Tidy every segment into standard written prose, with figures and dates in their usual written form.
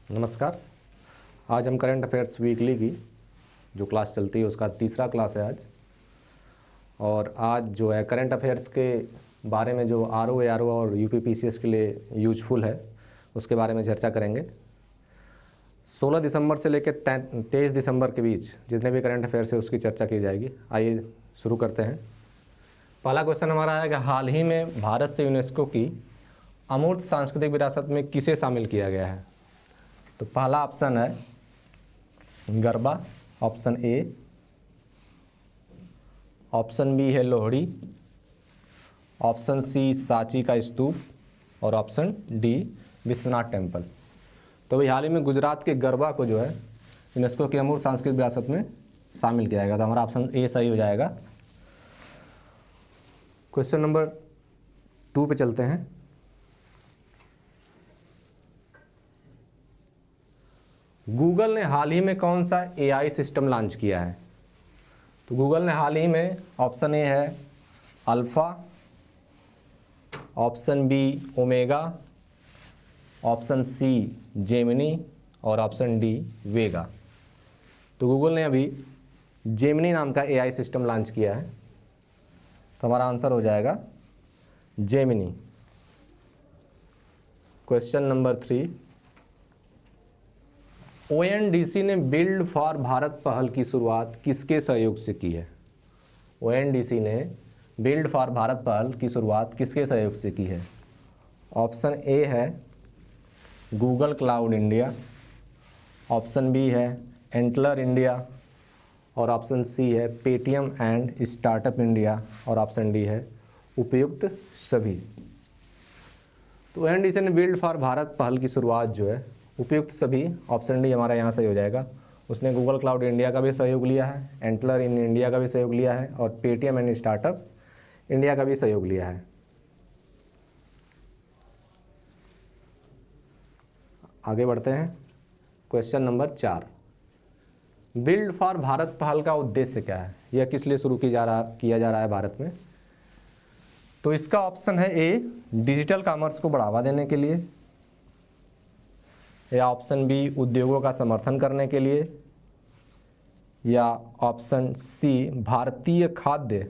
नमस्कार। आज हम करंट अफेयर्स वीकली की जो क्लास चलती है उसका तीसरा क्लास है आज। और आज जो है करंट अफेयर्स के बारे में जो आरओ एआरओ और यूपीपीसीएस के लिए यूजफुल है उसके बारे में चर्चा करेंगे। 16 दिसंबर से लेकर 23 दिसंबर के बीच जितने भी करंट अफेयर्स है उसकी चर्चा की जाएगी। आइए शुरू करते हैं। पहला क्वेश्चन हमारा है कि हाल ही में भारत से यूनेस्को की अमूर्त सांस्कृतिक विरासत में किसे शामिल किया गया है? तो पहला ऑप्शन है Garba, option A. Option B है लोहड़ी, ऑप्शन सी सांची का स्तूप और ऑप्शन डी विश्वनाथ टेम्पल। तो भाई हाल ही में गुजरात के गरबा को जो है यूनेस्को की अमूर्त सांस्कृतिक विरासत में शामिल किया जाएगा। तो हमारा ऑप्शन ए सही हो जाएगा। क्वेश्चन नंबर 2 पे चलते हैं। गूगल ने हाल ही में कौन सा एआई सिस्टम लॉन्च किया है? तो गूगल ने हाल ही में ऑप्शन ए है alpha, option B omega, option C Gemini और ऑप्शन डी वेगा। तो गूगल ने अभी जेमिनी नाम का एआई सिस्टम लॉन्च किया है। तो हमारा आंसर हो जाएगा जेमिनी। Question number 3। ओएनडीसी ने बिल्ड फॉर भारत पहल की शुरुआत किसके सहयोग से की है? ओएनडीसी ने बिल्ड फॉर भारत पहल की शुरुआत किसके सहयोग से की है? ऑप्शन ए है Google Cloud India, option B है एंटलर इंडिया और ऑप्शन सी है पेटीएम एंड स्टार्टअप इंडिया और ऑप्शन डी है उपयुक्त सभी। तो ओएनडीसी ने बिल्ड फॉर भारत पहल की शुरुआत जो है उपयुक्त सभी, ऑप्शन डी हमारा यहाँ सही हो जाएगा। उसने गूगल क्लाउड इंडिया का भी सहयोग लिया है, एंटलर इन इंडिया का भी सहयोग लिया है और पेटीएम एंड स्टार्टअप इंडिया का भी सहयोग लिया है। आगे बढ़ते हैं। Question number 4। Build for Bharat पहल का उद्देश्य क्या है? यह किस लिए शुरू किया जा रहा है भारत में? तो इसका ऑप्शन है ए डिजिटल कॉमर्स को बढ़ावा देने के लिए, या ऑप्शन बी उद्योगों का समर्थन करने के लिए, या ऑप्शन सी भारतीय खाद्य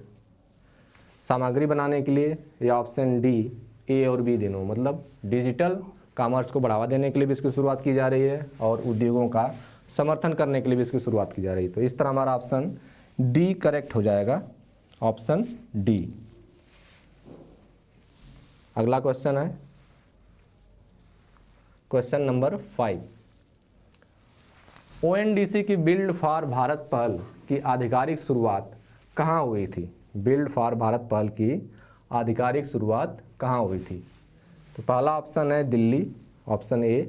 सामग्री बनाने के लिए, या ऑप्शन डी ए और बी दोनों। मतलब डिजिटल कॉमर्स को बढ़ावा देने के लिए भी इसकी शुरुआत की जा रही है और उद्योगों का समर्थन करने के लिए भी इसकी शुरुआत की जा रही है। तो इस तरह हमारा ऑप्शन डी करेक्ट हो जाएगा, ऑप्शन डी। अगला क्वेश्चन है क्वेश्चन नंबर 5। ओएनडीसी की बिल्ड फॉर भारत पहल की आधिकारिक शुरुआत कहाँ हुई थी? बिल्ड फॉर भारत पहल की आधिकारिक शुरुआत कहाँ हुई थी? तो पहला ऑप्शन है दिल्ली, ऑप्शन ए।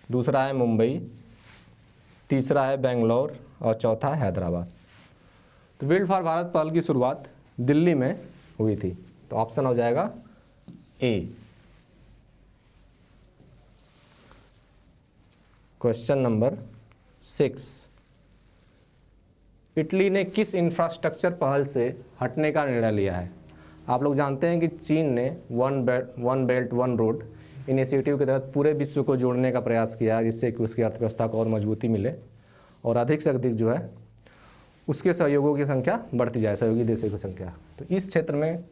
दूसरा है मुंबई, तीसरा है बेंगलोर और चौथा है हैदराबाद। तो बिल्ड फॉर भारत पहल की शुरुआत दिल्ली में हुई थी। तो ऑप्शन हो जाएगा ए। Question number 6। इटली ने किस इंफ्रास्ट्रक्चर पहल से हटने का निर्णय लिया है? आप लोग जानते हैं कि चीन ने one belt one road initiative के तहत पूरे विश्व को जोड़ने का प्रयास किया है, जिससे कि उसकी अर्थव्यवस्था को और मजबूती मिले और अधिक से अधिक जो है उसके सहयोगों की संख्या बढ़ती जाए, सहयोगी देशों की संख्या। तो इस क्षेत्र में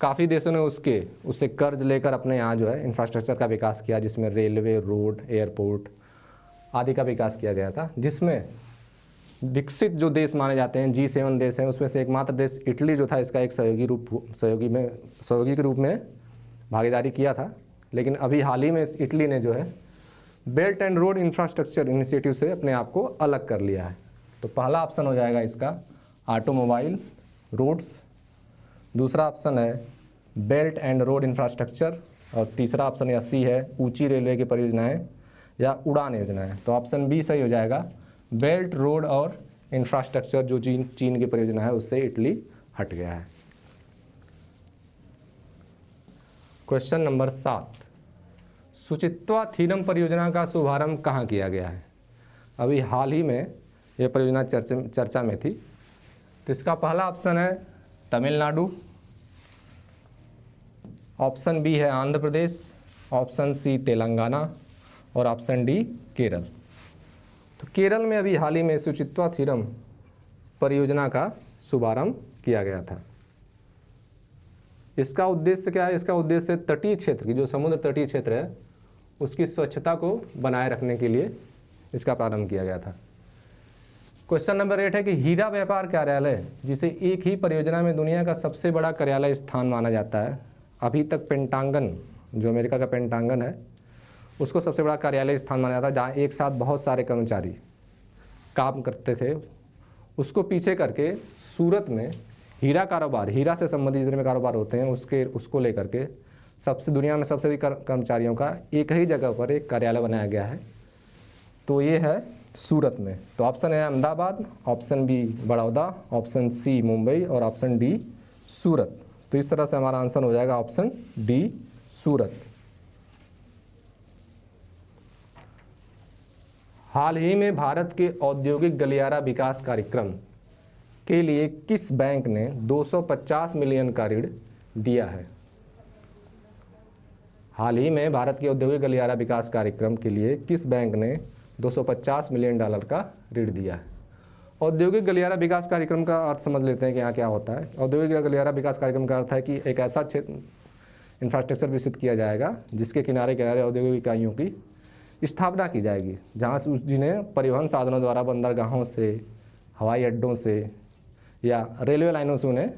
काफ़ी देशों ने उससे कर्ज लेकर अपने यहाँ जो है इंफ्रास्ट्रक्चर का विकास किया, जिसमें रेलवे, रोड, एयरपोर्ट आदि का विकास किया गया था। जिसमें विकसित जो देश माने जाते हैं G7 देश हैं, उसमें से एकमात्र देश इटली जो था इसका एक सहयोगी के रूप में भागीदारी किया था। लेकिन अभी हाल ही में इटली ने जो है belt and road infrastructure initiative से अपने आप को अलग कर लिया है। तो पहला ऑप्शन हो जाएगा इसका ऑटोमोबाइल रोड्स, दूसरा ऑप्शन है बेल्ट एंड रोड इंफ्रास्ट्रक्चर और तीसरा ऑप्शन या सी है ऊंची रेलवे की परियोजनाएं या उड़ान योजनाएं। तो ऑप्शन बी सही हो जाएगा, बेल्ट रोड और इंफ्रास्ट्रक्चर जो चीन की परियोजना है उससे इटली हट गया है। Question number 7। सुचित्वा थीरम परियोजना का शुभारंभ कहाँ किया गया है? अभी हाल ही में यह परियोजना चर्चा में थी। तो इसका पहला ऑप्शन है तमिलनाडु, ऑप्शन बी है आंध्र प्रदेश, ऑप्शन सी तेलंगाना और ऑप्शन डी केरल। तो केरल में अभी हाल ही में शुचित्वा थीरम परियोजना का शुभारंभ किया गया था। इसका उद्देश्य क्या है? इसका उद्देश्य तटीय क्षेत्र की, जो समुद्र तटीय क्षेत्र है, उसकी स्वच्छता को बनाए रखने के लिए इसका प्रारंभ किया गया था। क्वेश्चन नंबर 8 है कि हीरा व्यापार कार्यालय, जिसे एक ही परियोजना में दुनिया का सबसे बड़ा कार्यालय स्थान माना जाता है, अभी तक पेंटागन, जो अमेरिका का पेंटागन है, उसको सबसे बड़ा कार्यालय स्थान माना जाता है, जहाँ एक साथ बहुत सारे कर्मचारी काम करते थे। उसको पीछे करके सूरत में हीरा कारोबार, हीरा से संबंधित जितने में कारोबार होते हैं उसको लेकर के दुनिया में सबसे अधिक कर्मचारियों का एक ही जगह पर एक कार्यालय बनाया गया है। तो ये है सूरत में। तो ऑप्शन है Ahmedabad, option B Baroda, option C Mumbai और ऑप्शन डी सूरत। तो इस तरह से हमारा आंसर हो जाएगा ऑप्शन डी सूरत। हाल ही में भारत के औद्योगिक गलियारा विकास कार्यक्रम के लिए किस बैंक ने 250 मिलियन का ऋण दिया है? हाल ही में भारत के औद्योगिक गलियारा विकास कार्यक्रम के लिए किस बैंक ने 250 मिलियन डॉलर का ऋण दिया है? औद्योगिक गलियारा विकास कार्यक्रम का अर्थ समझ लेते हैं कि यहाँ क्या होता है। औद्योगिक गलियारा विकास कार्यक्रम का अर्थ है कि एक ऐसा क्षेत्र इंफ्रास्ट्रक्चर विकसित किया जाएगा जिसके किनारे किनारे औद्योगिक इकाइयों की स्थापना की जाएगी, जहाँ से जिन्हें परिवहन साधनों द्वारा बंदरगाहों से, हवाई अड्डों से या रेलवे लाइनों से उन्हें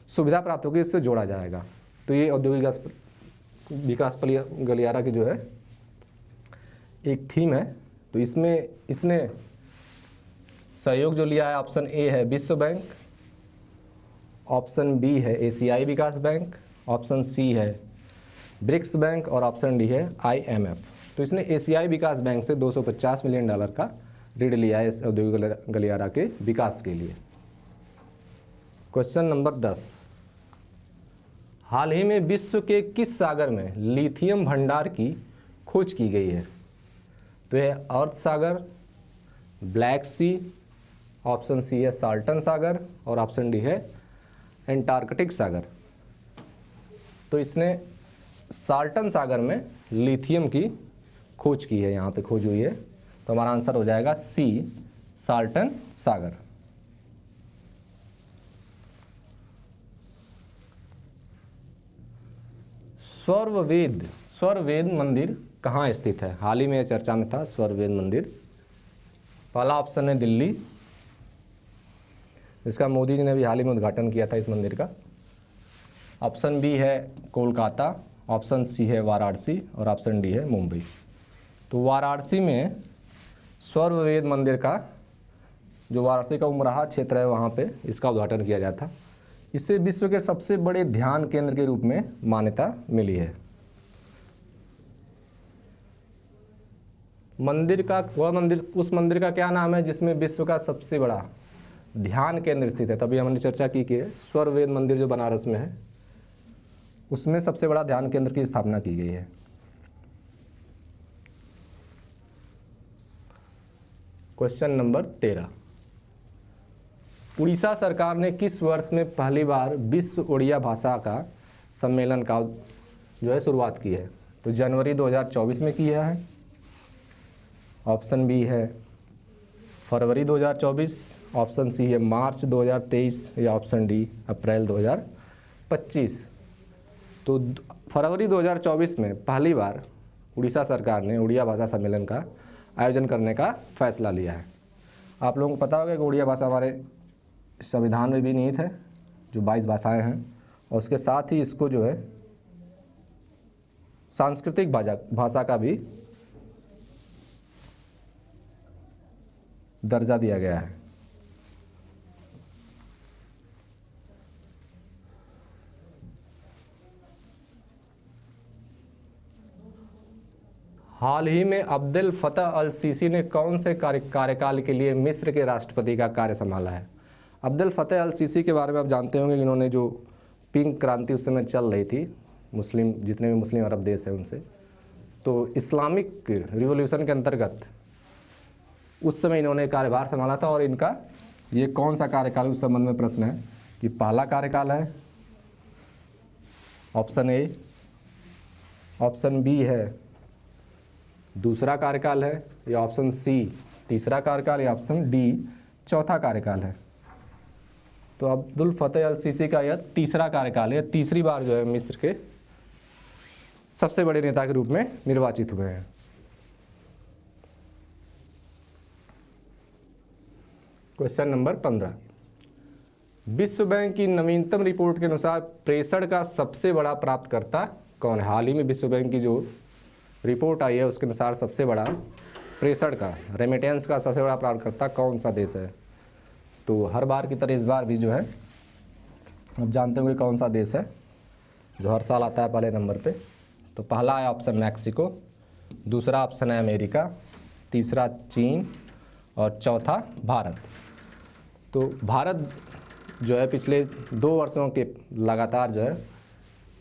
सुविधा प्राप्त होगी, इससे जोड़ा जाएगा। तो ये औद्योगिक विकास गलियारा की जो है एक थीम है। तो इसमें इसने सहयोग जो लिया है, ऑप्शन ए है विश्व बैंक, ऑप्शन बी है एशियाई विकास बैंक, ऑप्शन सी है ब्रिक्स बैंक और ऑप्शन डी है IMF। तो इसने एशियाई विकास बैंक से 250 मिलियन डॉलर का ऋण लिया है इस औद्योगिक गलियारा के विकास के लिए। क्वेश्चन नंबर 10, हाल ही में विश्व के किस सागर में लिथियम भंडार की खोज की गई है? तो यह अर्थ सागर, ब्लैक सी, ऑप्शन सी है साल्टन सागर और ऑप्शन डी है एंटार्कटिक सागर। तो इसने साल्टन सागर में लिथियम की खोज की है, यहाँ पे खोज हुई है। तो हमारा आंसर हो जाएगा सी साल्टन सागर। स्वरवेद मंदिर कहाँ स्थित है? हाल ही में चर्चा में था स्वरवेद मंदिर। पहला ऑप्शन है दिल्ली, इसका मोदी जी ने भी हाल ही में उद्घाटन किया था इस मंदिर का। ऑप्शन बी है कोलकाता, ऑप्शन सी है वाराणसी और ऑप्शन डी है मुंबई। तो वाराणसी में स्वरवेद मंदिर का, जो वाराणसी का उमराहा क्षेत्र है, वहाँ पे इसका उद्घाटन किया गया था। इसे विश्व के सबसे बड़े ध्यान केंद्र के रूप में मान्यता मिली है। उस मंदिर का क्या नाम है जिसमें विश्व का सबसे बड़ा ध्यान केंद्र स्थित है? तभी हमने चर्चा की कि स्वरवेद मंदिर जो बनारस में है, उसमें सबसे बड़ा ध्यान केंद्र की स्थापना की गई है। क्वेश्चन नंबर 13, उड़ीसा सरकार ने किस वर्ष में पहली बार विश्व उड़िया भाषा का सम्मेलन का जो है शुरुआत की है? तो जनवरी 2024 में किया है, ऑप्शन बी है फरवरी 2024, ऑप्शन सी है मार्च 2023 या ऑप्शन डी अप्रैल 2025। तो फरवरी 2024 में पहली बार उड़ीसा सरकार ने उड़िया भाषा सम्मेलन का आयोजन करने का फैसला लिया है। आप लोगों को पता होगा कि उड़िया भाषा हमारे संविधान में भी निहित है, जो 22 भाषाएं हैं, और उसके साथ ही इसको जो है सांस्कृतिक भाषा का भी दर्जा दिया गया है। हाल ही में अब्देल फतह अल सीसी ने कौन से कार्यकाल के लिए मिस्र के राष्ट्रपति का कार्य संभाला है? अब्देल फतह अल सीसी के बारे में आप जानते होंगे, इन्होंने जो पिंक क्रांति उस समय चल रही थी, मुस्लिम जितने भी मुस्लिम अरब देश हैं उनसे, तो इस्लामिक रिवॉल्यूशन के अंतर्गत उस समय इन्होंने कार्यभार संभाला था। और इनका ये कौन सा कार्यकाल, उस संबंध में प्रश्न है कि पहला कार्यकाल है, ऑप्शन ए, ऑप्शन बी है दूसरा कार्यकाल है, या ऑप्शन सी तीसरा कार्यकाल, या ऑप्शन डी चौथा कार्यकाल है। तो अब्दुल फतेह अल सीसी का यह तीसरा कार्यकाल है, तीसरी बार जो है मिस्र के सबसे बड़े नेता के रूप में निर्वाचित हुए हैं। क्वेश्चन नंबर 15, विश्व बैंक की नवीनतम रिपोर्ट के अनुसार प्रेषण का सबसे बड़ा प्राप्तकर्ता कौन है? हाल ही में विश्व बैंक की जो रिपोर्ट आई है उसके अनुसार सबसे बड़ा प्रेषण का, रेमिटेंस का सबसे बड़ा प्राप्तकर्ता कौन सा देश है? तो हर बार की तरह इस बार भी जो है अब जानते होंगे कौन सा देश है जो हर साल आता है पहले नंबर पे। तो पहला है ऑप्शन मैक्सिको, दूसरा ऑप्शन है अमेरिका, तीसरा चीन और चौथा भारत। तो भारत जो है पिछले 2 वर्षों के लगातार जो है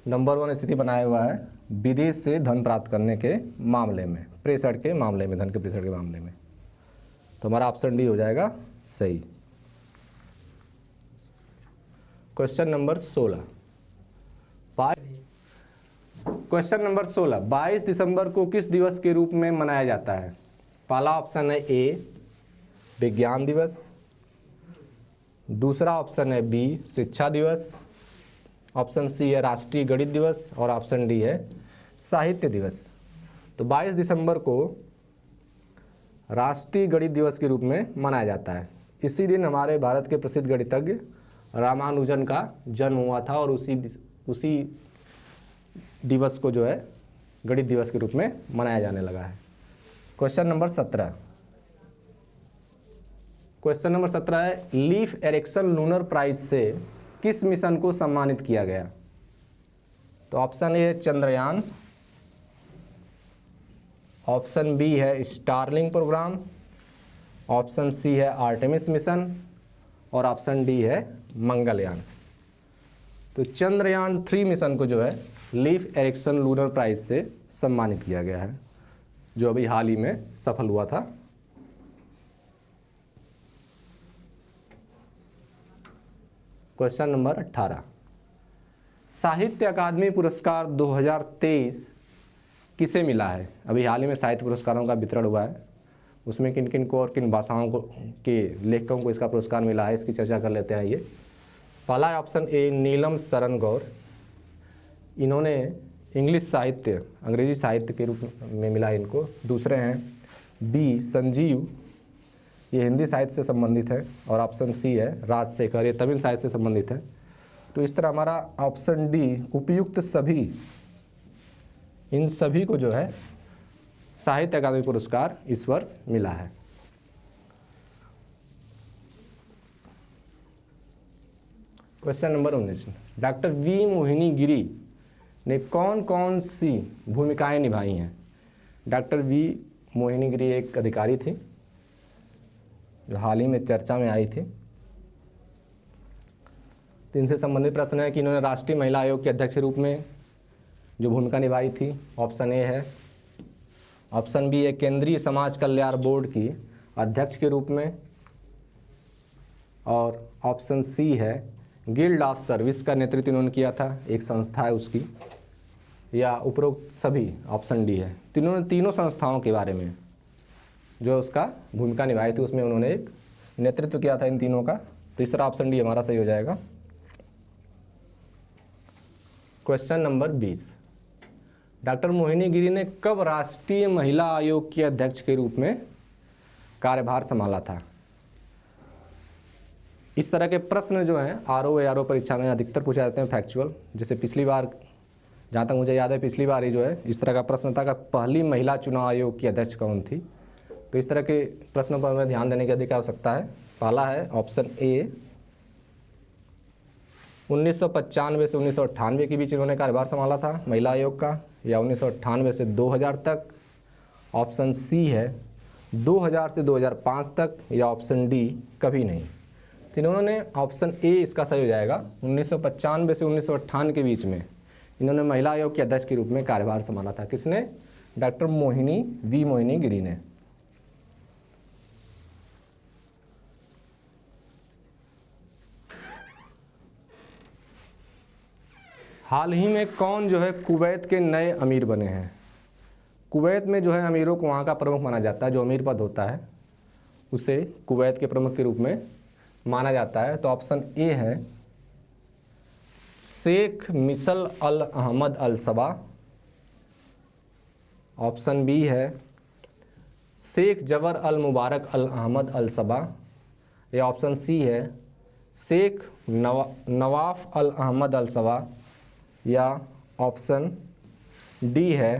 नंबर 1 स्थिति बनाए हुआ है विदेश से धन प्राप्त करने के मामले में, प्रेषण के मामले में, धन के प्रेषण के मामले में। तो हमारा ऑप्शन डी हो जाएगा सही। क्वेश्चन नंबर 16, क्वेश्चन नंबर 16, 22 दिसंबर को किस दिवस के रूप में मनाया जाता है? पहला ऑप्शन है ए विज्ञान दिवस, दूसरा ऑप्शन है बी शिक्षा दिवस, ऑप्शन सी है राष्ट्रीय गणित दिवस और ऑप्शन डी है साहित्य दिवस। तो 22 दिसंबर को राष्ट्रीय गणित दिवस के रूप में मनाया जाता है। इसी दिन हमारे भारत के प्रसिद्ध गणितज्ञ रामानुजन का जन्म हुआ था और उसी दिवस को जो है गणित दिवस के रूप में मनाया जाने लगा है। क्वेश्चन नंबर 17, क्वेश्चन नंबर 17 है लीफ एरिक्सन लूनर प्राइज से किस मिशन को सम्मानित किया गया? तो ऑप्शन ए है चंद्रयान, ऑप्शन बी है स्टारलिंक प्रोग्राम, ऑप्शन सी है आर्टेमिस मिशन और ऑप्शन डी है मंगलयान। तो चंद्रयान 3 मिशन को जो है लीफ एरिक्सन लूनर प्राइज से सम्मानित किया गया है, जो अभी हाल ही में सफल हुआ था। क्वेश्चन नंबर 18, साहित्य अकादमी पुरस्कार 2023 किसे मिला है? अभी हाल ही में साहित्य पुरस्कारों का वितरण हुआ है, उसमें किन किन को और किन भाषाओं को के लेखकों को इसका पुरस्कार मिला है, इसकी चर्चा कर लेते हैं। ये पहला है ऑप्शन ए नीलम शरण गौर, इन्होंने इंग्लिश साहित्य, अंग्रेजी साहित्य के रूप में मिला इनको। दूसरे हैं बी संजीव, ये हिंदी साहित्य से संबंधित है और ऑप्शन सी है राजशेखर, ये तमिल साहित्य से संबंधित है। तो इस तरह हमारा ऑप्शन डी उपयुक्त सभी, इन सभी को जो है साहित्य अकादमी पुरस्कार इस वर्ष मिला है। Question number 19, doctor V Mohini Giri ने कौन कौन सी भूमिकाएं निभाई हैं? डॉक्टर वी मोहिनी गिरी एक अधिकारी थी जो हाल ही में चर्चा में आई थी। तो इनसे संबंधित प्रश्न है कि इन्होंने राष्ट्रीय महिला आयोग के अध्यक्ष के रूप में जो भूमिका निभाई थी, ऑप्शन ए है, ऑप्शन बी है केंद्रीय समाज कल्याण बोर्ड की अध्यक्ष के रूप में, और ऑप्शन सी है गिल्ड ऑफ सर्विस का नेतृत्व इन्होंने किया था, एक संस्था है उसकी, या उपरोक्त सभी, ऑप्शन डी है। तीनों संस्थाओं के बारे में जो उसका भूमिका निभाई थी उसमें उन्होंने एक नेतृत्व किया था इन तीनों का। तो इस तरह ऑप्शन डी हमारा सही हो जाएगा। Question number 20, doctor Mohini Giri ने कब राष्ट्रीय महिला आयोग के अध्यक्ष के रूप में कार्यभार संभाला था? इस तरह के प्रश्न जो हैं आरओ परीक्षा में अधिकतर पूछे जाते हैं फैक्चुअल। जैसे पिछली बार, जहाँ तक मुझे याद है, पिछली बार ही जो है इस तरह का प्रश्न था कि पहली महिला चुनाव आयोग की अध्यक्ष कौन थी। तो इस तरह के प्रश्नों पर हमें ध्यान देने की अधिक आवश्यकता है। पहला है ऑप्शन ए 1995 से 1998 के बीच इन्होंने कार्यभार संभाला था महिला आयोग का, या 1998 से 2000 तक, ऑप्शन सी है 2000 से 2005 तक, या ऑप्शन डी कभी नहीं। तो इन्होंने ऑप्शन ए इसका सही हो जाएगा, 1995 से 1998 के बीच में इन्होंने महिला आयोग के अध्यक्ष के रूप में कार्यभार संभाला था। किसने? डॉक्टर वी मोहिनी गिरी ने। हाल ही में कौन जो है कुवैत के नए अमीर बने हैं? कुवैत में जो है अमीरों को वहाँ का प्रमुख माना जाता है, जो अमीर पद होता है उसे कुवैत के प्रमुख के रूप में माना जाता है। तो ऑप्शन ए है शेख मिसल अल अहमद अल सबा। ऑप्शन बी है शेख जबर अल मुबारक अल अहमद अल सबा। या ऑप्शन सी है शेख नवाफ अल अहमद अल सबा। या ऑप्शन डी है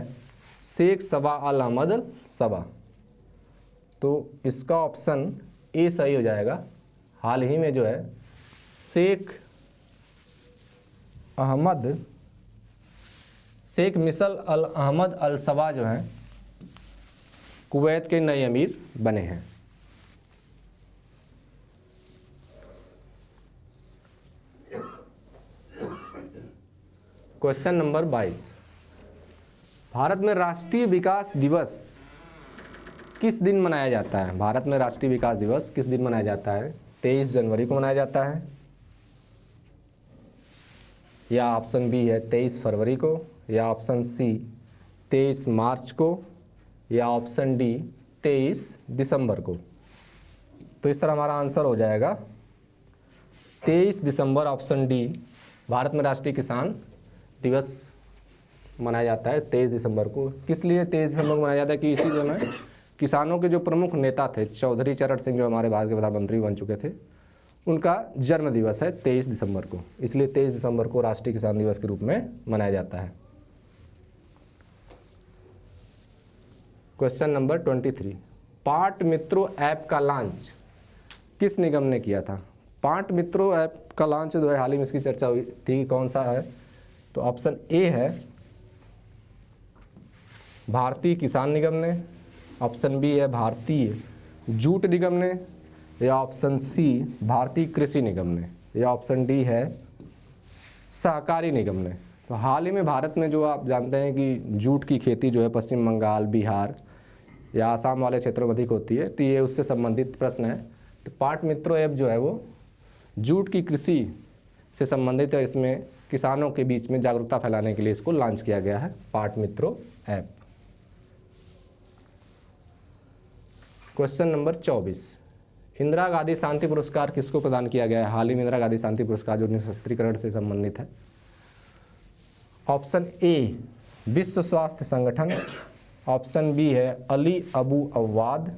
शेख सबा अल अहमद अल सबा। तो इसका ऑप्शन ए सही हो जाएगा। हाल ही में जो है शेख मिसल अल अहमद अल सबा जो हैं कुवैत के नए अमीर बने हैं। क्वेश्चन नंबर 22, भारत में राष्ट्रीय विकास दिवस किस दिन मनाया जाता है? भारत में राष्ट्रीय विकास दिवस किस दिन मनाया जाता है? 23 जनवरी को मनाया जाता है, या ऑप्शन बी है 23 फरवरी को, या ऑप्शन सी 23 मार्च को, या ऑप्शन डी 23 दिसंबर को। तो इस तरह हमारा आंसर हो जाएगा 23 दिसंबर, ऑप्शन डी। भारत में राष्ट्रीय किसान दिवस मनाया जाता है 23 दिसंबर को। किस लिए 23 दिसंबर को मनाया जाता है कि इसी समय किसानों के जो प्रमुख नेता थे चौधरी चरण सिंह, जो हमारे भारत के प्रधानमंत्री बन चुके थे, उनका जन्म दिवस है 23 दिसंबर को। इसलिए 23 दिसंबर को राष्ट्रीय किसान दिवस के रूप में मनाया जाता है। क्वेश्चन नंबर 23, पाट मित्रों ऐप का लॉन्च किस निगम ने किया था? पाट मित्रों ऐप का लॉन्च जो है हाल ही में इसकी चर्चा हुई थी, कौन सा है? तो ऑप्शन ए है भारतीय किसान निगम ने, ऑप्शन बी है भारतीय जूट निगम ने, या ऑप्शन सी भारतीय कृषि निगम ने, या ऑप्शन डी है सहकारी निगम ने। तो हाल ही में भारत में जो आप जानते हैं कि जूट की खेती जो है पश्चिम बंगाल, बिहार या आसाम वाले क्षेत्रों में अधिक होती है, तो ये उससे संबंधित प्रश्न है। तो पाट मित्रों ऐप जो है वो जूट की कृषि से संबंधित है। इसमें किसानों के बीच में जागरूकता फैलाने के लिए इसको लॉन्च किया गया है, पाट मित्रों app. Question number 24, Indira Gandhi शांति पुरस्कार किसको प्रदान किया गया है? हाल ही में इंदिरा गांधी शांति पुरस्कार जो निशस्त्रीकरण से संबंधित है। ऑप्शन ए विश्व स्वास्थ्य संगठन, ऑप्शन बी है अली अबू अव्वाद,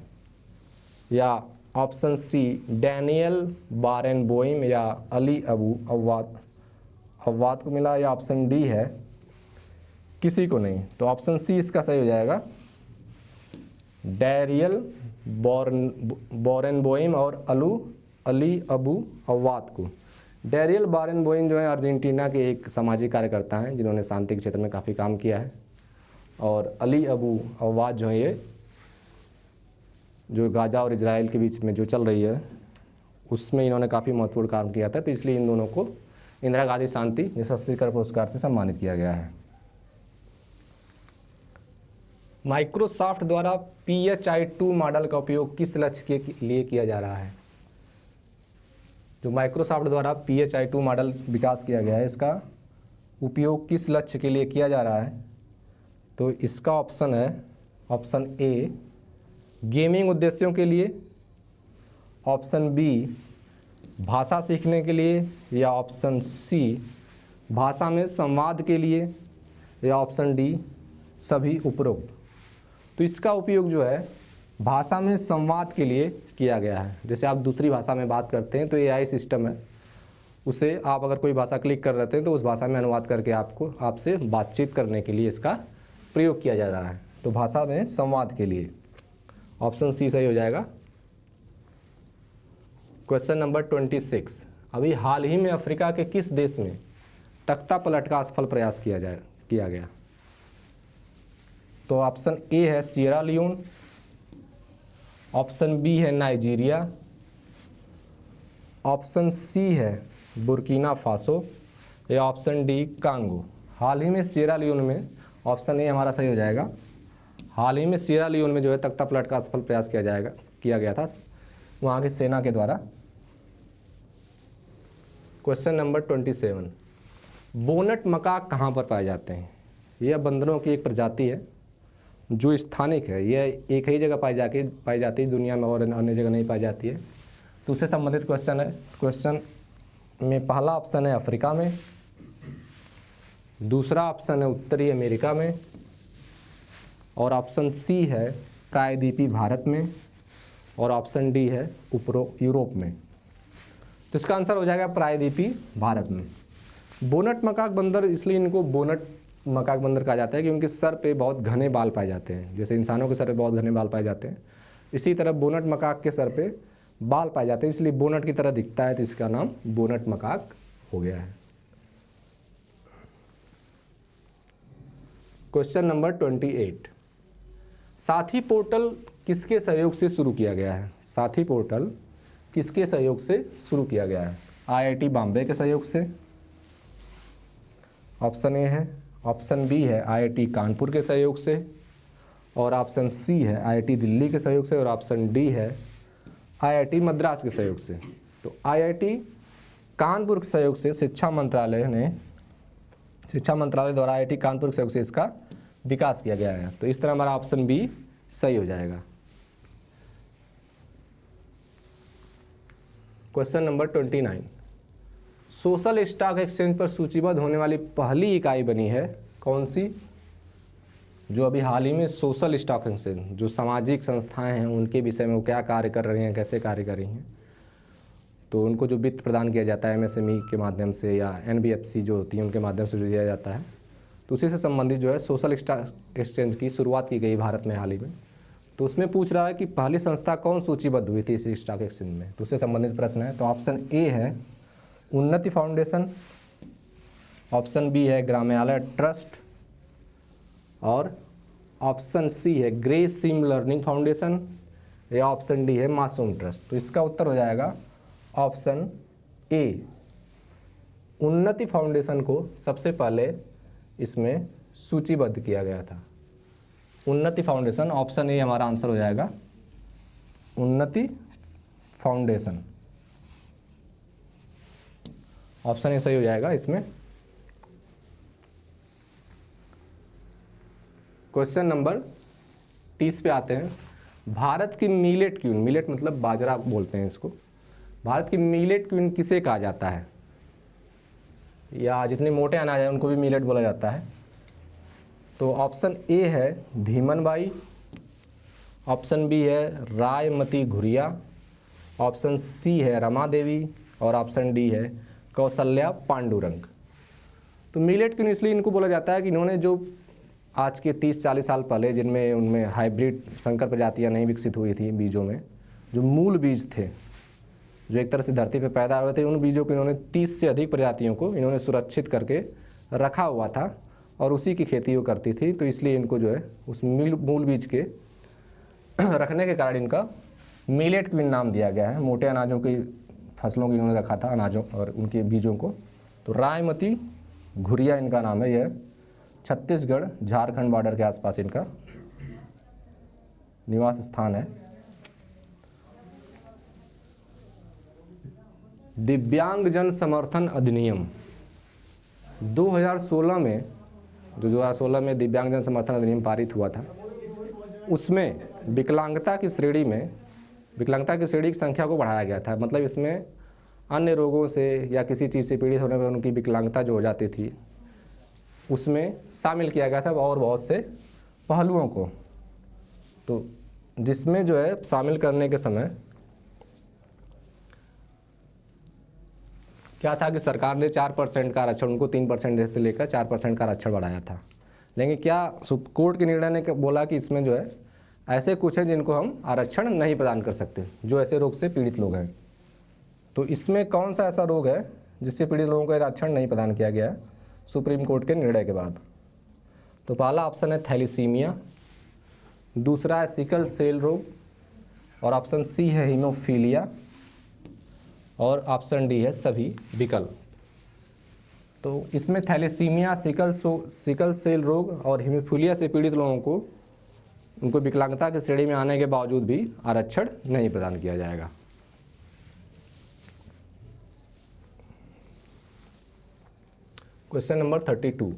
या ऑप्शन सी डैनियल बारेनबोइम या अली अबू अव्वाद को मिला, या ऑप्शन डी है किसी को नहीं। तो ऑप्शन सी इसका सही हो जाएगा, डैरियल बारेनबोइम और अली अबू अव्वाद को। डैरियल बारेनबोइम जो है अर्जेंटीना के एक सामाजिक कार्यकर्ता हैं जिन्होंने शांति के क्षेत्र में काफ़ी काम किया है, और अली अबू अव्वाद जो है ये जो गाजा और इजराइल के बीच में जो चल रही है उसमें इन्होंने काफ़ी महत्वपूर्ण काम किया था। तो इसलिए इन दोनों को इंदिरा गांधी शांति निशस्त्रीकरण पुरस्कार से सम्मानित किया गया है। माइक्रोसॉफ्ट द्वारा PHI-2 मॉडल का उपयोग किस लक्ष्य के लिए किया जा रहा है? जो माइक्रोसॉफ्ट द्वारा PHI-2 मॉडल विकास किया गया है, इसका उपयोग किस लक्ष्य के लिए किया जा रहा है? तो इसका ऑप्शन है ऑप्शन ए गेमिंग उद्देश्यों के लिए, ऑप्शन बी भाषा सीखने के लिए, या ऑप्शन सी भाषा में संवाद के लिए, या ऑप्शन डी सभी उपरोक्त। तो इसका उपयोग जो है भाषा में संवाद के लिए किया गया है। जैसे आप दूसरी भाषा में बात करते हैं तो AI सिस्टम है, उसे आप अगर कोई भाषा क्लिक कर रहे हैं तो उस भाषा में अनुवाद करके आपसे बातचीत करने के लिए इसका प्रयोग किया जा रहा है। तो भाषा में संवाद के लिए ऑप्शन सी सही हो जाएगा। क्वेश्चन नंबर 26, अभी हाल ही में अफ्रीका के किस देश में तख्ता पलट का असफल प्रयास किया गया? तो ऑप्शन ए है सियरा लियोन, ऑप्शन बी है नाइजीरिया, ऑप्शन सी है बुर्किना फासो, या ऑप्शन डी कांगो। हाल ही में सियरा लियोन में, ऑप्शन ए हमारा सही हो जाएगा, हाल ही में सियरा लियोन में जो है तख्ता पलट का असफल प्रयास किया गया था वहाँ की सेना के द्वारा। क्वेश्चन नंबर 27, बोनट मकाक कहाँ पर पाए जाते हैं? यह बंदरों की एक प्रजाति है जो स्थानिक है, यह एक ही जगह पाई जाती है दुनिया में और अन्य जगह नहीं पाई जाती है। तो उससे संबंधित क्वेश्चन है। क्वेश्चन में पहला ऑप्शन है अफ्रीका में, दूसरा ऑप्शन है उत्तरी अमेरिका में, और ऑप्शन सी है प्रायद्वीपीय भारत में, और ऑप्शन डी है यूरोप में। तो इसका आंसर हो जाएगा प्रायद्वीपीय भारत में। बोनट मकाक बंदर, इसलिए इनको बोनट मकाक बंदर कहा जाता है कि उनके सर पे बहुत घने बाल पाए जाते हैं। जैसे इंसानों के सर पे बहुत घने बाल पाए जाते हैं, इसी तरह बोनट मकाक के सर पे बाल पाए जाते हैं, इसलिए बोनट की तरह दिखता है, तो इसका नाम बोनट मकाक हो गया है। क्वेश्चन नंबर 28, साथी पोर्टल किसके सहयोग से शुरू किया गया है? साथी पोर्टल किसके सहयोग से शुरू किया गया है? आईआईटी बॉम्बे के सहयोग से, ऑप्शन ए है, ऑप्शन बी है आईआईटी कानपुर के सहयोग से, और ऑप्शन सी है आईआईटी दिल्ली के सहयोग से, और ऑप्शन डी है आईआईटी मद्रास के सहयोग से। तो आईआईटी कानपुर के सहयोग से शिक्षा मंत्रालय द्वारा आईआईटी कानपुर के सहयोग से इसका विकास किया गया है। तो इस तरह हमारा ऑप्शन बी सही हो जाएगा। Question number 29, social stock exchange पर सूचीबद्ध होने वाली पहली इकाई बनी है कौन सी? जो अभी हाल ही में सोशल स्टॉक एक्सचेंज, जो सामाजिक संस्थाएं हैं उनके विषय में वो क्या कार्य कर रही हैं, कैसे कार्य कर रही हैं, तो उनको जो वित्त प्रदान किया जाता है एमएसएमई के माध्यम से या एनबीएफसी जो होती है उनके माध्यम से जो दिया जाता है, तो उसी से संबंधित जो है सोशल स्टॉक एक्सचेंज की शुरुआत की गई भारत में हाल ही में। तो उसमें पूछ रहा है कि पहली संस्था कौन सूचीबद्ध हुई थी इस स्टॉक एक्सचेंज में, तो उससे संबंधित प्रश्न है। तो ऑप्शन ए है उन्नति फाउंडेशन, ऑप्शन बी है ग्राम्यालय ट्रस्ट, और ऑप्शन सी है ग्रेस सिम लर्निंग फाउंडेशन, या ऑप्शन डी है मासूम ट्रस्ट। तो इसका उत्तर हो जाएगा ऑप्शन ए। उन्नति फाउंडेशन को सबसे पहले इसमें सूचीबद्ध किया गया था। उन्नति फाउंडेशन, ऑप्शन ए हमारा आंसर हो जाएगा, उन्नति फाउंडेशन, ऑप्शन ए सही हो जाएगा इसमें। क्वेश्चन नंबर 30 पे आते हैं। भारत की मिलेट क्वीन, मिलेट मतलब बाजरा बोलते हैं इसको, भारत की मिलेट क्वीन किसे कहा जाता है? या जितने मोटे अनाज हैं उनको भी मिलेट बोला जाता है। तो ऑप्शन ए है धीमनबाई, ऑप्शन बी है रायमती घुरिया, ऑप्शन सी है रमा देवी, और ऑप्शन डी है कौशल्या पांडुरंग। तो मिलेट क्वीन इसलिए इनको बोला जाता है कि इन्होंने जो आज के 30-40 साल पहले जिनमें उनमें हाइब्रिड संकर प्रजातियां नहीं विकसित हुई थी, बीजों में जो मूल बीज थे जो एक तरह से धरती पे पैदा हुए थे, उन बीजों को इन्होंने 30 से अधिक प्रजातियों को इन्होंने सुरक्षित करके रखा हुआ था और उसी की खेती वो करती थी। तो इसलिए इनको जो है उस मूल बीज के रखने के कारण इनका मिलेट क्वीन नाम दिया गया है। मोटे अनाजों की फसलों की इन्होंने रखा था, अनाजों और उनके बीजों को। तो रायमती घुरिया इनका नाम है। यह छत्तीसगढ़ झारखंड बॉर्डर के आसपास इनका निवास स्थान है। दिव्यांगजन समर्थन अधिनियम 2016 में, जो 2016 में दिव्यांगजन समर्थन अधिनियम पारित हुआ था, उसमें विकलांगता की श्रेणी की संख्या को बढ़ाया गया था। मतलब इसमें अन्य रोगों से या किसी चीज़ से पीड़ित होने पर उनकी विकलांगता जो हो जाती थी उसमें शामिल किया गया था और बहुत से पहलुओं को। तो जिसमें जो है शामिल करने के समय क्या था कि सरकार ने 4% का आरक्षण, उनको 3% से लेकर 4% का आरक्षण बढ़ाया था। लेकिन क्या कोर्ट के निर्णय ने बोला कि इसमें जो है ऐसे कुछ हैं जिनको हम आरक्षण नहीं प्रदान कर सकते, जो ऐसे रोग से पीड़ित लोग हैं। तो इसमें कौन सा ऐसा रोग है जिससे पीड़ित लोगों को आरक्षण नहीं प्रदान किया गया है सुप्रीम कोर्ट के निर्णय के बाद? तो पहला ऑप्शन है थैलीसीमिया, दूसरा है सिकल सेल रोग, और ऑप्शन सी है हीमोफीलिया, और ऑप्शन डी है सभी विकल्प। तो इसमें थैलेसीमिया, सिकल सेल रोग और हीमोफीलिया से पीड़ित लोगों को उनको विकलांगता की श्रेणी में आने के बावजूद भी आरक्षण नहीं प्रदान किया जाएगा। क्वेश्चन नंबर 32,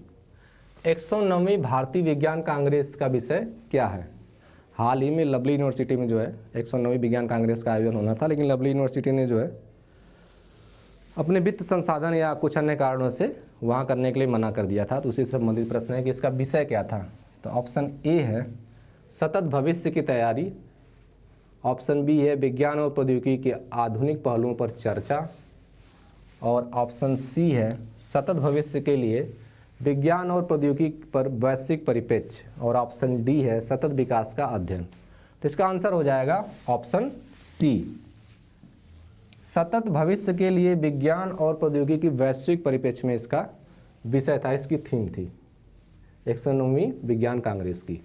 109वीं भारतीय विज्ञान कांग्रेस का विषय क्या है? हाल ही में लवली यूनिवर्सिटी में जो है 109वीं विज्ञान कांग्रेस का आयोजन होना था, लेकिन लवली यूनिवर्सिटी ने जो है अपने वित्त संसाधन या कुछ अन्य कारणों से वहाँ करने के लिए मना कर दिया था। तो उसी से संबंधित प्रश्न है कि इसका विषय क्या था। तो ऑप्शन ए है सतत भविष्य की तैयारी, ऑप्शन बी है विज्ञान और प्रौद्योगिकी के आधुनिक पहलुओं पर चर्चा, और ऑप्शन सी है सतत भविष्य के लिए विज्ञान और प्रौद्योगिकी पर वैश्विक परिप्रेक्ष्य, और ऑप्शन डी है सतत विकास का अध्ययन। तो इसका आंसर हो जाएगा ऑप्शन सी, सतत भविष्य के लिए विज्ञान और प्रौद्योगिकी की वैश्विक परिप्रेक्ष्य में इसका विषय था, इसकी थीम थी 109वीं विज्ञान कांग्रेस की।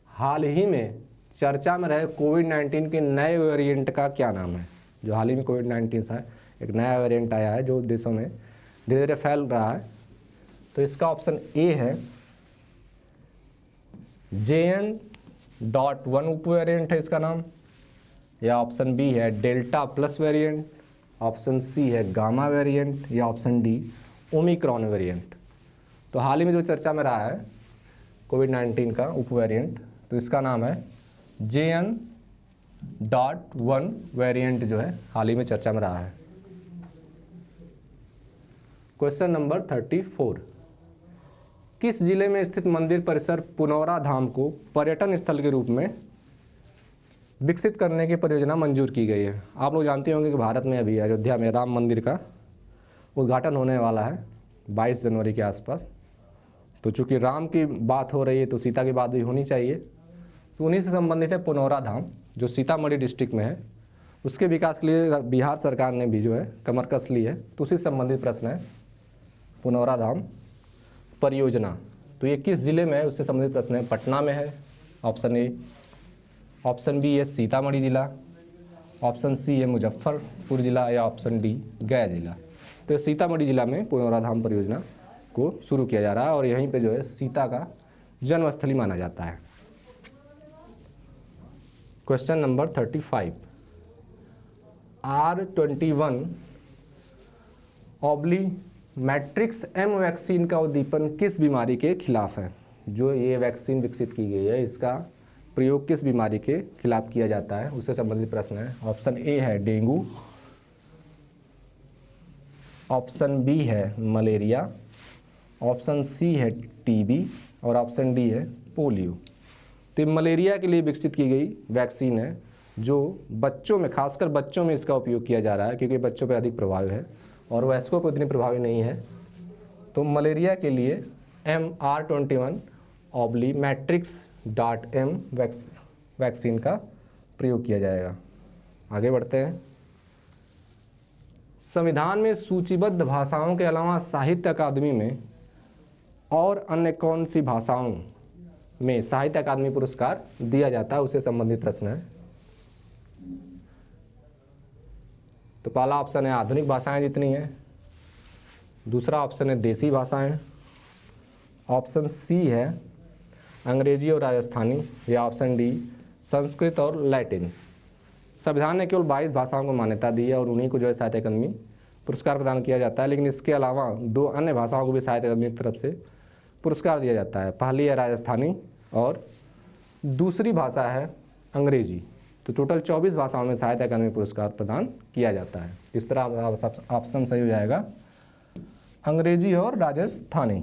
हाल ही में चर्चा में रहे कोविड-19 के नए वेरिएंट का क्या नाम है? जो हाल ही में कोविड-19 से एक नया वेरिएंट आया है जो देशों में धीरे धीरे फैल रहा है। तो इसका ऑप्शन ए है JN.1 उप वेरिएंट है इसका नाम, या ऑप्शन बी है delta plus variant, option C है गामा वेरिएंट, या ऑप्शन डी ओमिक्रॉन वेरिएंट। तो हाल ही में जो चर्चा में रहा है कोविड-19 का उप वेरिएंट, तो इसका नाम है JN.1 वेरिएंट जो है हाल ही में चर्चा में रहा है। क्वेश्चन नंबर 34, किस जिले में स्थित मंदिर परिसर पुनौरा धाम को पर्यटन स्थल के रूप में विकसित करने की परियोजना मंजूर की गई है? आप लोग जानते होंगे कि भारत में अभी अयोध्या में राम मंदिर का उद्घाटन होने वाला है 22 जनवरी के आसपास। तो चूंकि राम की बात हो रही है तो सीता की बात भी होनी चाहिए। तो उन्हीं से संबंधित है पुनौरा धाम जो सीतामढ़ी डिस्ट्रिक्ट में है, उसके विकास के लिए बिहार सरकार ने भी जो है कमर कस ली है। तो उसी से संबंधित प्रश्न है पुनौरा धाम परियोजना। तो ये किस जिले में है उससे संबंधित प्रश्न है। पटना में है ऑप्शन ए, ऑप्शन बी है सीतामढ़ी जिला, ऑप्शन सी है मुजफ्फरपुर जिला, या ऑप्शन डी गया जिला। तो सीतामढ़ी जिला में पुनौरा धाम परियोजना को शुरू किया जा रहा है और यहीं पे जो है सीता का जन्मस्थली माना जाता है। क्वेश्चन नंबर 35, R21/मैट्रिक्स एम वैक्सीन का उद्दीपन किस बीमारी के खिलाफ है? जो ये वैक्सीन विकसित की गई है इसका प्रयोग किस बीमारी के खिलाफ किया जाता है, उससे संबंधित प्रश्न है। ऑप्शन ए है डेंगू, ऑप्शन बी है मलेरिया, ऑप्शन सी है टीबी, और ऑप्शन डी है पोलियो। तो मलेरिया के लिए विकसित की गई वैक्सीन है जो बच्चों में, खासकर बच्चों में इसका उपयोग किया जा रहा है क्योंकि बच्चों पर अधिक प्रभावी है और वयस्कों पर उतनी प्रभावी नहीं है। तो मलेरिया के लिए MR21/मैट्रिक्स.M वैक्सीन का प्रयोग किया जाएगा। आगे बढ़ते हैं। संविधान में सूचीबद्ध भाषाओं के अलावा साहित्य अकादमी में और अन्य कौन सी भाषाओं में साहित्य अकादमी पुरस्कार दिया जाता है, उससे संबंधित प्रश्न है। तो पहला ऑप्शन है आधुनिक भाषाएं जितनी हैं, दूसरा ऑप्शन है देसी भाषाएं, ऑप्शन सी है अंग्रेजी और राजस्थानी, या ऑप्शन डी संस्कृत और लैटिन। संविधान ने केवल 22 भाषाओं को मान्यता दी है और उन्हीं को जो है साहित्य अकादमी पुरस्कार प्रदान किया जाता है, लेकिन इसके अलावा 2 अन्य भाषाओं को भी साहित्य अकादमी की तरफ से पुरस्कार दिया जाता है। पहली है राजस्थानी और दूसरी भाषा है अंग्रेजी। तो टोटल 24 भाषाओं में साहित्य अकादमी पुरस्कार प्रदान किया जाता है। इस तरह ऑप्शन सही हो जाएगा अंग्रेजी और राजस्थानी।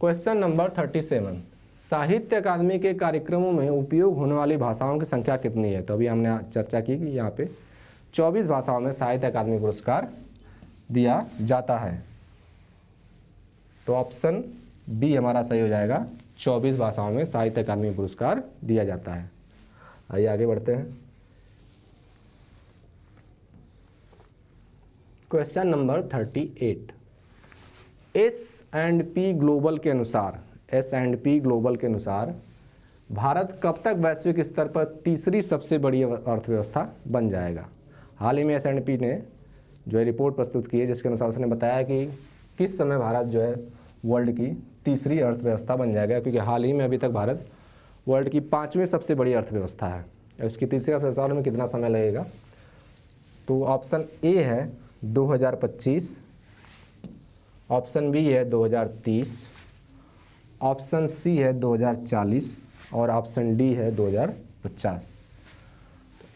क्वेश्चन नंबर 37, साहित्य अकादमी के कार्यक्रमों में उपयोग होने वाली भाषाओं की संख्या कितनी है? तो अभी हमने चर्चा की कि यहाँ पे 24 भाषाओं में साहित्य अकादमी पुरस्कार दिया जाता है। तो ऑप्शन बी हमारा सही हो जाएगा, 24 भाषाओं में साहित्य अकादमी पुरस्कार दिया जाता है। आइए आगे बढ़ते हैं। क्वेश्चन नंबर 38, S&P ग्लोबल के अनुसार भारत कब तक वैश्विक स्तर पर तीसरी सबसे बड़ी अर्थव्यवस्था बन जाएगा? हाल ही में S&P ने जो है रिपोर्ट प्रस्तुत की है जिसके अनुसार उसने बताया कि किस समय भारत जो है वर्ल्ड की तीसरी अर्थव्यवस्था बन जाएगा, क्योंकि हाल ही में अभी तक भारत वर्ल्ड की 5वीं सबसे बड़ी अर्थव्यवस्था है। उसकी तीसरी अर्थव्यवस्था में कितना समय लगेगा? तो ऑप्शन ए है 2025, ऑप्शन बी है 2030, ऑप्शन सी है 2040 और ऑप्शन डी है 2050।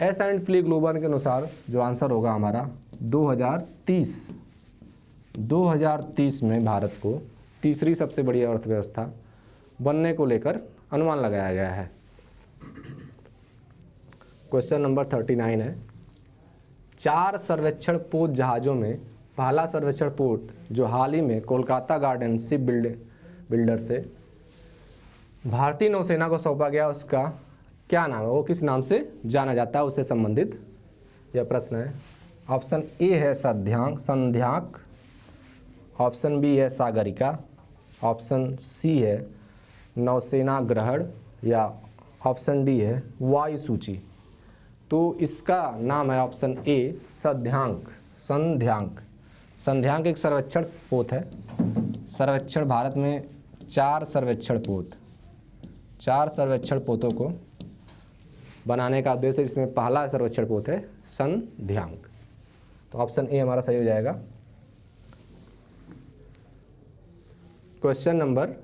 S&P ग्लोबल के अनुसार जो आंसर होगा हमारा 2030। 2030 में भारत को तीसरी सबसे बड़ी अर्थव्यवस्था बनने को लेकर अनुमान लगाया गया है। क्वेश्चन नंबर 39 है, 4 सर्वेक्षण पोत जहाज़ों में पहला सर्वेक्षण पोत जो हाल ही में कोलकाता गार्डन शिप बिल्डर से भारतीय नौसेना को सौंपा गया, उसका क्या नाम है, वो किस नाम से जाना जाता है, उससे संबंधित यह प्रश्न है। ऑप्शन ए है संध्याक, ऑप्शन बी है सागरिका, ऑप्शन सी है नौसेना ग्रहण या ऑप्शन डी है वायु सूची। तो इसका नाम है ऑप्शन ए संध्याक। संध्याक एक सर्वेक्षण पोत है। सर्वेक्षण भारत में 4 सर्वेक्षण पोतों को बनाने का उद्देश्य, इसमें पहला सर्वेक्षण पोत है संध्याक। तो ऑप्शन ए हमारा सही हो जाएगा। क्वेश्चन नंबर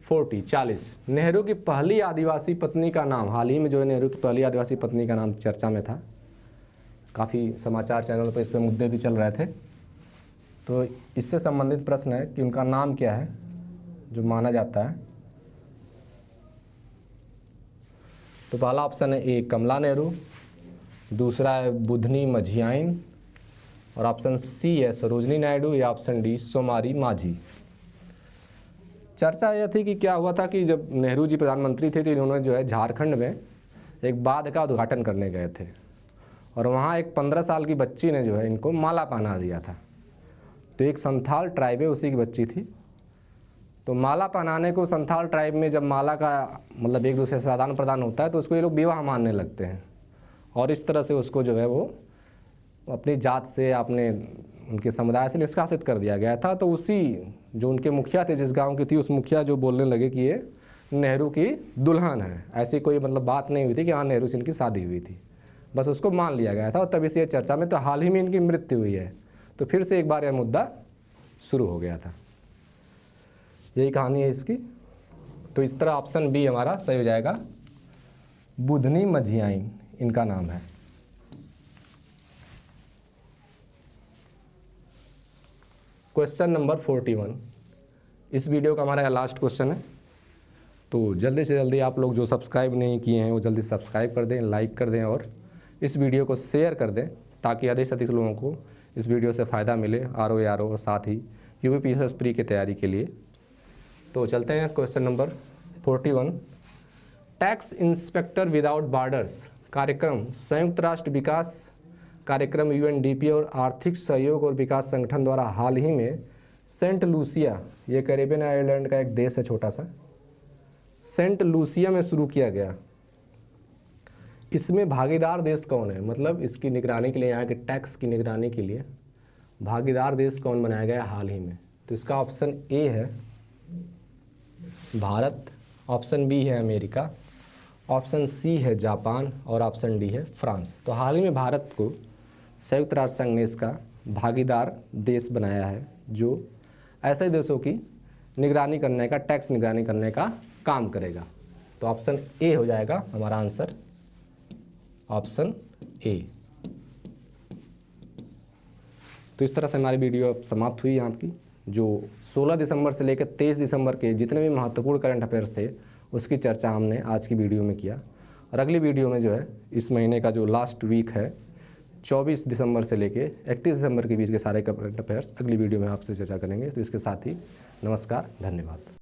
40 नेहरू की पहली आदिवासी पत्नी का नाम, हाल ही में जो है नेहरू की पहली आदिवासी पत्नी का नाम चर्चा में था, काफ़ी समाचार चैनलों पर इस पर मुद्दे भी चल रहे थे। तो इससे संबंधित प्रश्न है कि उनका नाम क्या है जो माना जाता है। तो पहला ऑप्शन है ए कमला नेहरू, दूसरा है बुधनी मझियाइन और ऑप्शन सी है सरोजनी नायडू या ऑप्शन डी सोमारी माझी। चर्चा यह थी कि क्या हुआ था कि जब नेहरू जी प्रधानमंत्री थे तो इन्होंने जो है झारखंड में एक बांध का उद्घाटन करने गए थे और वहाँ एक 15 साल की बच्ची ने जो है इनको माला पहना दिया था। तो एक संथाल ट्राइब है, उसी की बच्ची थी। तो माला पहनाने को संथाल ट्राइब में जब माला का मतलब एक दूसरे से आदान प्रदान होता है तो उसको ये लोग विवाह मानने लगते हैं और इस तरह से उसको जो है वो अपनी जात से, अपने उनके समुदाय से निष्कासित कर दिया गया था। तो उसी जो उनके मुखिया थे, जिस गांव की थी, उस मुखिया जो बोलने लगे कि ये नेहरू की दुल्हन है। ऐसी कोई मतलब बात नहीं हुई थी कि हाँ नेहरू से इनकी शादी हुई थी, बस उसको मान लिया गया था और तभी से ये चर्चा में। तो हाल ही में इनकी मृत्यु हुई है तो फिर से एक बार यह मुद्दा शुरू हो गया था। यही कहानी है इसकी। तो इस तरह ऑप्शन बी हमारा सही हो जाएगा, बुधनी मझियाइन इनका नाम है। क्वेश्चन नंबर 41 इस वीडियो का हमारा लास्ट क्वेश्चन है। तो जल्दी से जल्दी आप लोग जो सब्सक्राइब नहीं किए हैं वो जल्दी सब्सक्राइब कर दें, लाइक कर दें और इस वीडियो को शेयर कर दें ताकि अधिक से अधिक लोगों को इस वीडियो से फ़ायदा मिले, आर और साथ ही UPSS प्री की तैयारी के लिए। तो चलते हैं question number 41। Tax inspector without borders कार्यक्रम संयुक्त राष्ट्र विकास कार्यक्रम UNDP और आर्थिक सहयोग और विकास संगठन द्वारा हाल ही में सेंट लूसिया, ये कैरेबियन आइलैंड का एक देश है छोटा सा, सेंट लूसिया में शुरू किया गया। इसमें भागीदार देश कौन है, मतलब इसकी निगरानी के लिए, यहाँ के टैक्स की निगरानी के लिए भागीदार देश कौन बनाया गया हाल ही में। तो इसका ऑप्शन ए है भारत, ऑप्शन बी है अमेरिका, ऑप्शन सी है जापान और ऑप्शन डी है फ्रांस। तो हाल ही में भारत को संयुक्त राष्ट्र संघ ने इसका भागीदार देश बनाया है जो ऐसे देशों की निगरानी करने का, टैक्स निगरानी करने का काम करेगा। तो ऑप्शन ए हो जाएगा हमारा आंसर, ऑप्शन ए। तो इस तरह से हमारी वीडियो अब समाप्त हुई आपकी। जो 16 दिसंबर से लेकर 23 दिसंबर के जितने भी महत्वपूर्ण करंट अफेयर्स थे उसकी चर्चा हमने आज की वीडियो में किया। और अगली वीडियो में जो है इस महीने का जो लास्ट वीक है 24 दिसंबर से लेके 31 दिसंबर के बीच के सारे करंट अफेयर्स अगली वीडियो में आपसे चर्चा करेंगे। तो इसके साथ ही नमस्कार, धन्यवाद।